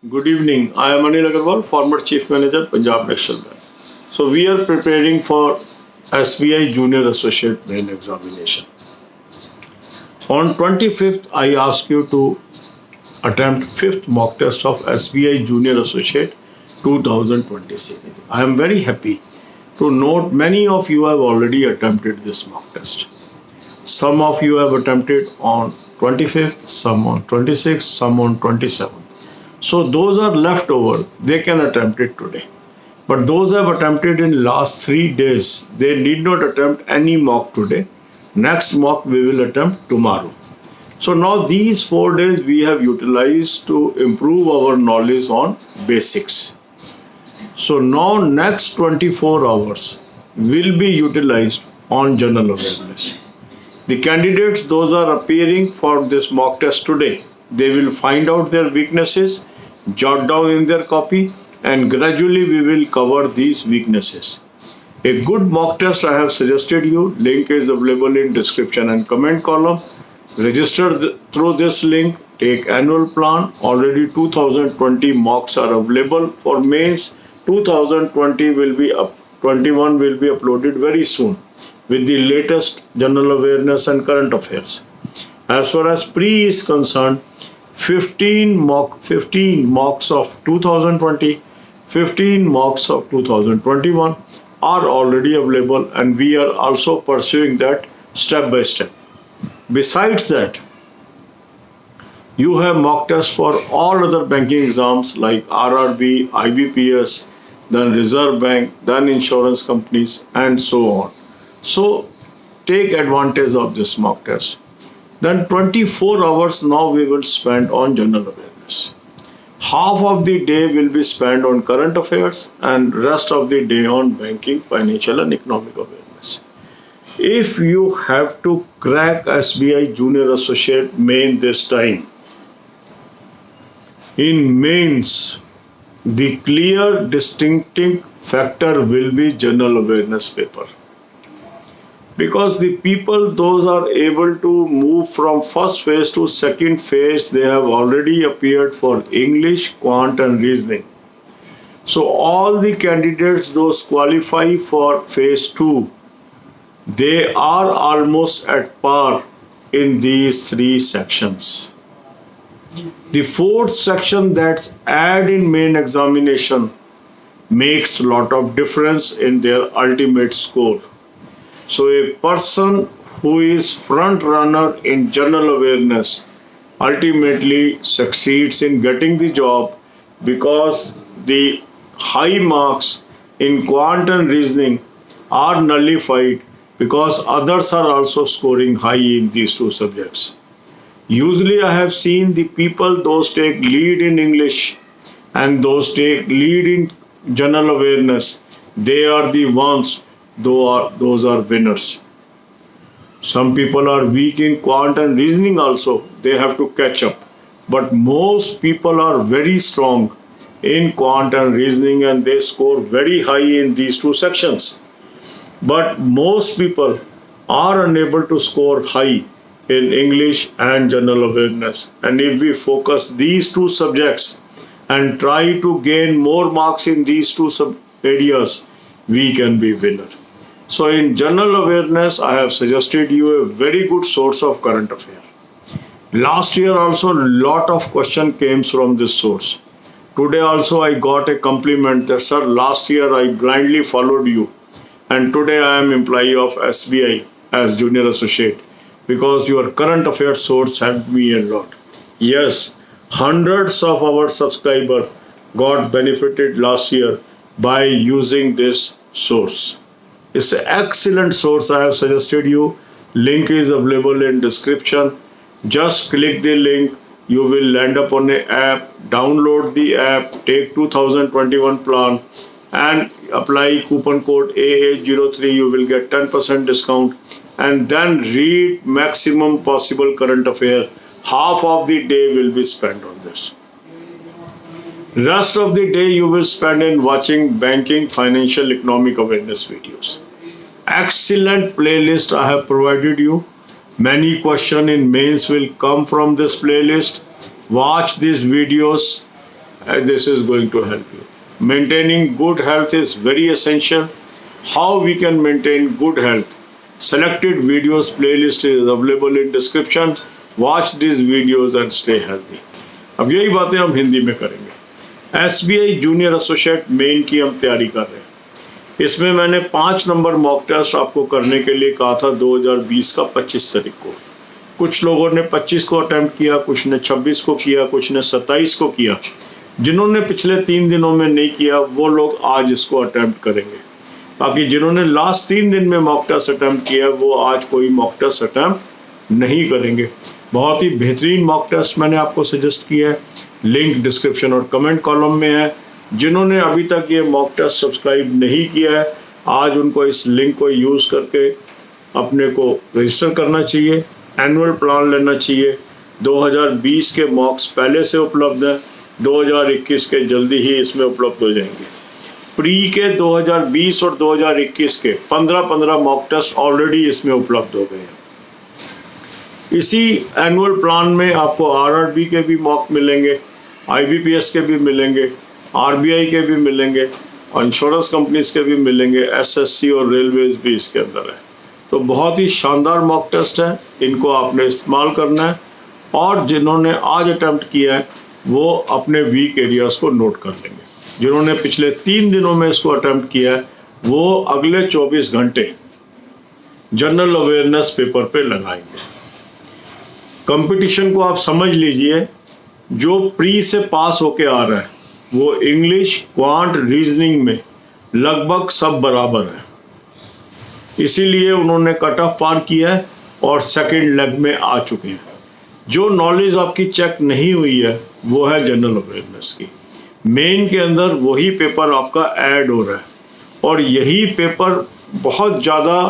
Good evening. I am Anil Agarwal, former Chief Manager, Punjab National Bank. So we are preparing for SBI Junior Associate Main Examination. On 25th, I ask you to attempt 5th mock test of SBI Junior Associate 2026. I am very happy to note many of you have already attempted this mock test. Some of you have attempted on 25th, some on 26th, some on 27th. So those are left over, they can attempt it today. But those have attempted in last 3 days, they need not attempt any mock today. Next mock we will attempt tomorrow. So now these 4 days we have utilized to improve our knowledge on basics. So now next 24 hours will be utilized on general awareness. The candidates, those are appearing for this mock test today, they will find out their weaknesses, jot down in their copy, and gradually we will cover these weaknesses. A good mock test I have suggested you, link is available in description and comment column. Register through this link, take annual plan. Already 2020 mocks are available for mains. 2020 will be up, 21 will be uploaded very soon with the latest general awareness and current affairs. As far as pre is concerned, 15 mocks of 2020, 15 mocks of 2021 are already available, and we are also pursuing that step by step. Besides that, you have mock tests for all other banking exams like RRB, IBPS, then Reserve Bank, then insurance companies, and so on. So take advantage of this mock test. Then 24 hours now we will spend on general awareness. Half of the day will be spent on current affairs and rest of the day on banking, financial and economic awareness. If you have to crack SBI Junior Associate Main this time, in mains, the clear distinctive factor will be general awareness paper. Because the people, those are able to move from first phase to second phase, they have already appeared for English, Quant and Reasoning. So all the candidates, those qualify for phase 2, they are almost at par in these 3 sections. The 4th section, that's add in main examination, makes a lot of difference in their ultimate score. So a person who is front runner in general awareness ultimately succeeds in getting the job, because the high marks in quant and reasoning are nullified because others are also scoring high in these 2 subjects. Usually I have seen the people, those take lead in English and those take lead in general awareness, they are the ones, those are winners. Some people are weak in quant and reasoning also, they have to catch up. But most people are very strong in quant and reasoning and they score very high in these 2 sections. But most people are unable to score high in English and general awareness. And if we focus these 2 subjects and try to gain more marks in these 2 areas, we can be winner. So in general awareness, I have suggested you a very good source of current affair. Last year also a lot of question came from this source. Today also I got a compliment that, sir, last year I blindly followed you and today I am employee of SBI as junior associate because your current affairs source helped me a lot. Yes, hundreds of our subscribers got benefited last year by using this source. It's an excellent source I have suggested you. Link is available in description. Just click the link. You will land up on an app. Download the app. Take 2021 plan and apply coupon code AA03. You will get 10% discount. And then read maximum possible current affair. Half of the day will be spent on this. Rest of the day you will spend in watching banking, financial, economic awareness videos. Excellent playlist I have provided you. Many questions in mains will come from this playlist. Watch these videos this is going to help you. Maintaining good health is very essential. How we can maintain good health? Selected videos playlist is available in description. Watch these videos and stay healthy. अब यही बातें हम हिंदी में करेंगे। SBI junior associate main की हम तैयारी कर रहे हैं। इसमें मैंने 5 नंबर मॉक टेस्ट आपको करने के लिए कहा था 2020 का 25 तारीख को। कुछ लोगों ने 25 को अटेम्प्ट किया, कुछ ने 26 को किया, कुछ ने 27 को किया। जिन्होंने पिछले 3 दिनों में नहीं किया वो लोग आज इसको अटेम्प्ट करेंगे। बाकी जिन्होंने लास्ट 3 दिन में मॉक टेस्ट अटेम्प्ट किया वो आज कोई मॉक टेस्ट अटेम्प्ट नहीं करेंगे। बहुत ही बेहतरीन मॉक टेस्ट मैंने आपको सजेस्ट किया है, लिंक डिस्क्रिप्शन और कमेंट कॉलम में है। जिन्होंने अभी तक ये मॉक टेस्ट सब्सक्राइब नहीं किया है आज उनको इस लिंक को यूज़ करके अपने को रजिस्टर करना चाहिए, एनुअल प्लान लेना चाहिए। 2020 के मॉक्स पहले से उपलब्ध हैं, 2021 के जल्दी ही इसमें उपलब्ध हो जाएंगे। प्री के 2020 और 2021 के 15-15 मॉक टेस्ट ऑलरेडी इसमें उपलब्ध हो गए हैं। इसी एनुअल प्लान में आपको RRB के भी मॉक मिलेंगे, IBPS के भी मिलेंगे, RBI के भी मिलेंगे, इंश्योरेंस कंपनीज के भी मिलेंगे, SSC और रेलवेज भी इसके अंदर है। तो बहुत ही शानदार मॉक टेस्ट है, इनको आपने इस्तेमाल करना है। और जिन्होंने आज अटेम्प्ट किया है वो अपने वीक एरियाज को नोट कर लेंगे। जिन्होंने पिछले 3 दिनों में इसको अटेम्प्ट किया है वो अगले 24 घंटे जनरल अवेयरनेस पेपर पे लगाएंगे। कंपटीशन को आप समझ लीजिए, जो प्री से पास होके आ रहा है वो इंग्लिश, क्वांट, रीजनिंग में लगभग सब बराबर है। इसीलिए उन्होंने कट ऑफ पार किया है और सेकंड लेग में आ चुके हैं। जो नॉलेज आपकी चेक नहीं हुई है वो है जनरल अवेयरनेस की। मेन के अंदर वही पेपर आपका ऐड हो रहा है और यही पेपर बहुत ज़्यादा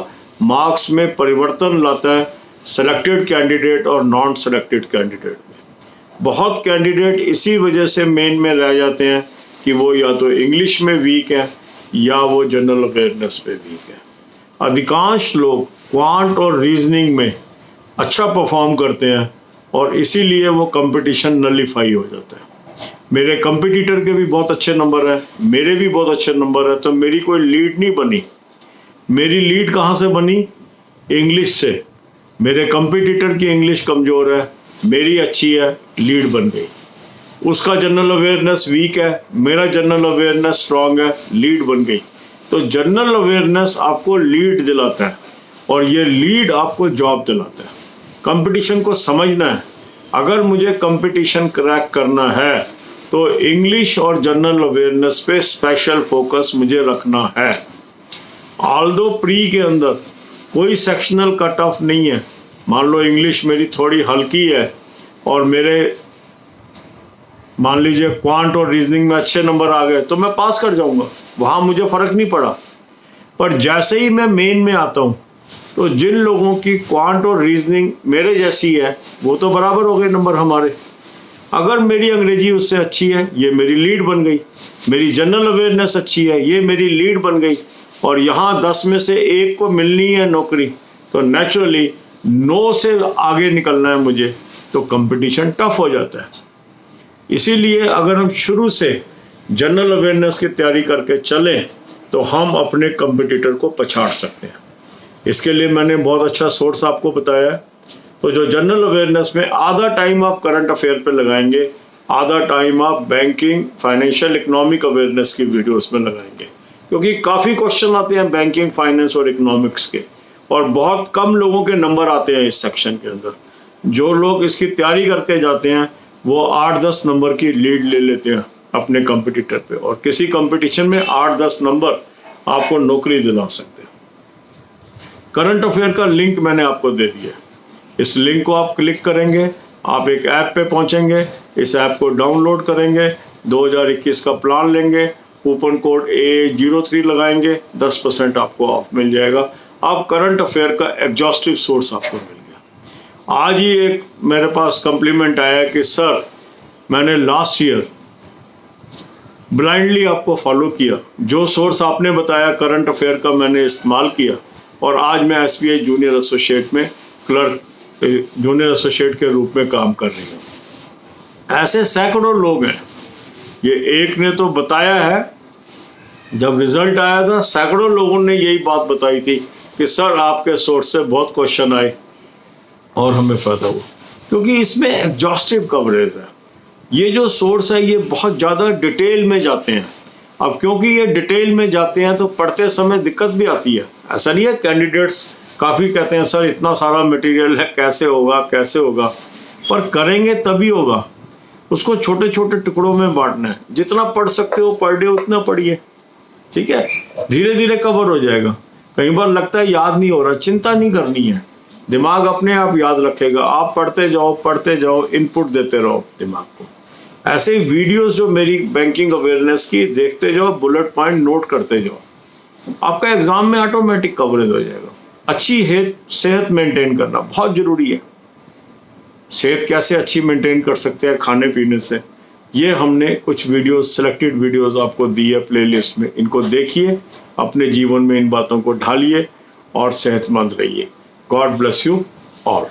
मार्क्स में परिवर्तन लाता है सेलेक्टेड कैंडिडेट और नॉन सेलेक्टेड कैंडिडेट में। बहुत कैंडिडेट इसी वजह से मेन में रह जाते हैं कि वो या तो इंग्लिश में वीक है या वो जनरल अवेयरनेस पे वीक है। अधिकांश लोग क्वांट और रीजनिंग में अच्छा परफॉर्म करते हैं और इसीलिए वो कंपटीशन नलीफाई हो जाता है। मेरे कंपटीटर के भी बहुत अच्छे नंबर हैं, मेरे भी बहुत अच्छे नंबर हैं, तो मेरी कोई लीड नहीं बनी। मेरी लीड कहाँ से बनी? इंग्लिश से। मेरे कंपटीटर की इंग्लिश कमज़ोर है, मेरी अच्छी है, लीड बन गई। उसका जनरल अवेयरनेस वीक है, मेरा जनरल अवेयरनेस स्ट्रांग है, लीड बन गई। तो जनरल अवेयरनेस आपको लीड दिलाता है और ये लीड आपको जॉब दिलाता है। कंपटीशन को समझना है। अगर मुझे कंपटीशन क्रैक करना है तो इंग्लिश और जनरल अवेयरनेस पे स्पेशल फोकस मुझे रखना है। ऑल्दो प्री के अंदर कोई सेक्शनल कट ऑफ नहीं है। मान लो इंग्लिश मेरी थोड़ी हल्की है और मेरे मान लीजिए क्वांट और रीजनिंग में अच्छे नंबर आ गए तो मैं पास कर जाऊंगा, वहाँ मुझे फ़र्क नहीं पड़ा। पर जैसे ही मैं मेन में आता हूँ तो जिन लोगों की क्वांट और रीजनिंग मेरे जैसी है वो तो बराबर हो गए नंबर हमारे। अगर मेरी अंग्रेजी उससे अच्छी है ये मेरी लीड बन गई, मेरी जनरल अवेयरनेस अच्छी है ये मेरी लीड बन गई। और यहाँ 10 में से 1 को मिलनी है नौकरी तो नेचुरली 9 से आगे निकलना है मुझे, तो कंपटीशन टफ हो जाता है। इसीलिए अगर हम शुरू से जनरल अवेयरनेस की तैयारी करके चलें तो हम अपने कंपटीटर को पछाड़ सकते हैं। इसके लिए मैंने बहुत अच्छा सोर्स आपको बताया है। तो जो जनरल अवेयरनेस में आधा टाइम आप करंट अफेयर पे लगाएंगे, आधा टाइम आप बैंकिंग, फाइनेंशियल, इकोनॉमिक अवेयरनेस की वीडियोस में लगाएंगे, क्योंकि काफ़ी क्वेश्चन आते हैं बैंकिंग, फाइनेंस और इकोनॉमिक्स के और बहुत कम लोगों के नंबर आते हैं इस सेक्शन के अंदर। जो लोग इसकी तैयारी करके जाते हैं वो 8-10 नंबर की लीड ले लेते हैं अपने कंपटीटर पे और किसी कंपटीशन में 8-10 नंबर आपको नौकरी दिला सकते हैं। करंट अफेयर का लिंक मैंने आपको दे दिया। इस लिंक को आप क्लिक करेंगे, आप एक ऐप पे पहुंचेंगे, इस ऐप को डाउनलोड करेंगे, 2021 का प्लान लेंगे, कूपन कोड A03 लगाएंगे, 10% आपको ऑफ मिल जाएगा। आप करंट अफेयर का एग्जॉस्टिव सोर्स आपको मिल गया। आज ही एक मेरे पास कम्प्लीमेंट आया कि सर मैंने लास्ट ईयर ब्लाइंडली आपको फॉलो किया, जो सोर्स आपने बताया करंट अफेयर का मैंने इस्तेमाल किया और आज मैं SBI जूनियर एसोसिएट में क्लर्क, जूनियर एसोसिएट के रूप में काम कर रही हूँ। ऐसे सैकड़ों लोग हैं ये एक ने तो बताया है, जब रिजल्ट आया था सैकड़ों लोगों ने यही बात बताई थी कि सर आपके सोर्स से बहुत क्वेश्चन आए और हमें पता हुआ, क्योंकि इसमें एग्जॉस्टिव कवरेज है। ये जो सोर्स है ये बहुत ज़्यादा डिटेल में जाते हैं। अब क्योंकि ये डिटेल में जाते हैं तो पढ़ते समय दिक्कत भी आती है। ऐसा नहीं है, कैंडिडेट्स काफ़ी कहते हैं सर इतना सारा मटेरियल है कैसे होगा कैसे होगा, पर करेंगे तभी होगा। उसको छोटे छोटे टुकड़ों में बांटना है, जितना पढ़ सकते हो पर डे उतना पढ़िए, ठीक है, धीरे धीरे कवर हो जाएगा। कई बार लगता है याद नहीं हो रहा, चिंता नहीं करनी है, दिमाग अपने आप याद रखेगा। आप पढ़ते जाओ, इनपुट देते रहो दिमाग को। ऐसे ही वीडियोस जो मेरी बैंकिंग अवेयरनेस की देखते जाओ, बुलेट पॉइंट नोट करते जाओ, आपका एग्जाम में ऑटोमेटिक कवरेज हो जाएगा। अच्छी सेहत मेंटेन करना बहुत जरूरी है। सेहत कैसे अच्छी मेंटेन कर सकते हैं? खाने पीने से। ये हमने कुछ वीडियोस, सिलेक्टेड वीडियोस आपको दी है प्लेलिस्ट में, इनको देखिए, अपने जीवन में इन बातों को ढालिए और सेहतमंद रहिए। God bless you all.